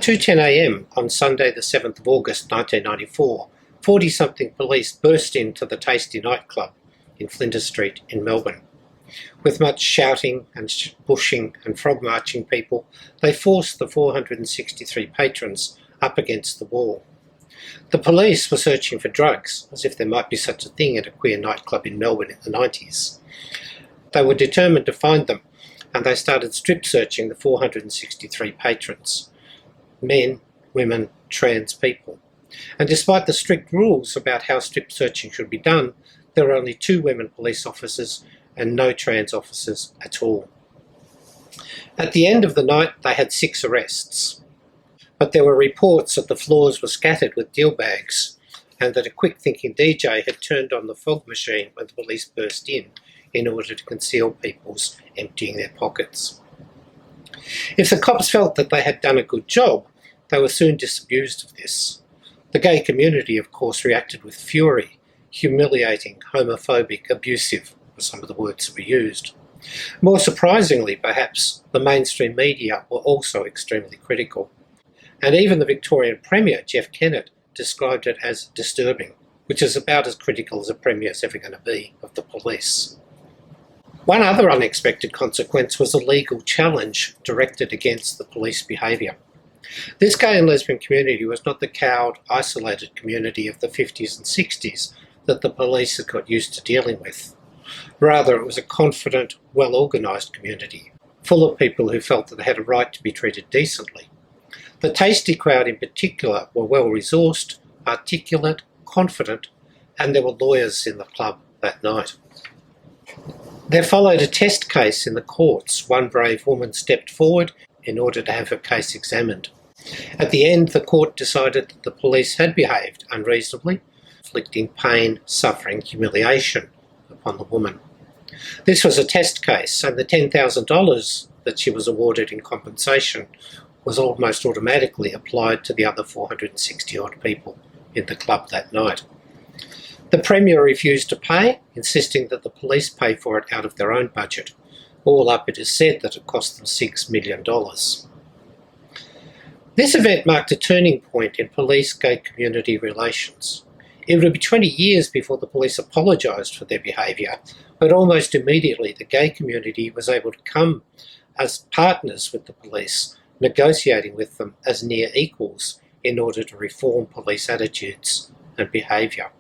At 2:10 a.m. on Sunday the 7th of August 1994, 40-something police burst into the Tasty Nightclub in Flinders Street in Melbourne. With much shouting and pushing and frog-marching people, they forced the 463 patrons up against the wall. The police were searching for drugs, as if there might be such a thing at a queer nightclub in Melbourne in the 90s. They were determined to find them, and they started strip searching the 463 patrons. Men, women, trans people. And despite the strict rules about how strip searching should be done, there were only 2 women police officers and no trans officers at all. At the end of the night, they had 6 arrests. But there were reports that the floors were scattered with deal bags and that a quick-thinking DJ had turned on the fog machine when the police burst in order to conceal people's emptying their pockets. If the cops felt that they had done a good job, they were soon disabused of this. The gay community, of course, reacted with fury, humiliating, homophobic, abusive were some of the words that were used. More surprisingly, perhaps, the mainstream media were also extremely critical. And even the Victorian Premier, Jeff Kennett, described it as disturbing, which is about as critical as a Premier is ever going to be of the police. One other unexpected consequence was a legal challenge directed against the police behaviour. This gay and lesbian community was not the cowed, isolated community of the 50s and 60s that the police had got used to dealing with. Rather, it was a confident, well-organised community, full of people who felt that they had a right to be treated decently. The Tasty crowd in particular were well-resourced, articulate, confident, and there were lawyers in the club that night. There followed a test case in the courts. One brave woman stepped forward in order to have her case examined. At the end, the court decided that the police had behaved unreasonably, inflicting pain, suffering, humiliation upon the woman. This was a test case, and the $10,000 that she was awarded in compensation was almost automatically applied to the other 460-odd people in the club that night. The Premier refused to pay, insisting that the police pay for it out of their own budget. All up, it is said that it cost them $6 million. This event marked a turning point in police-gay community relations. It would be 20 years before the police apologised for their behaviour, but almost immediately the gay community was able to come as partners with the police, negotiating with them as near equals in order to reform police attitudes and behaviour.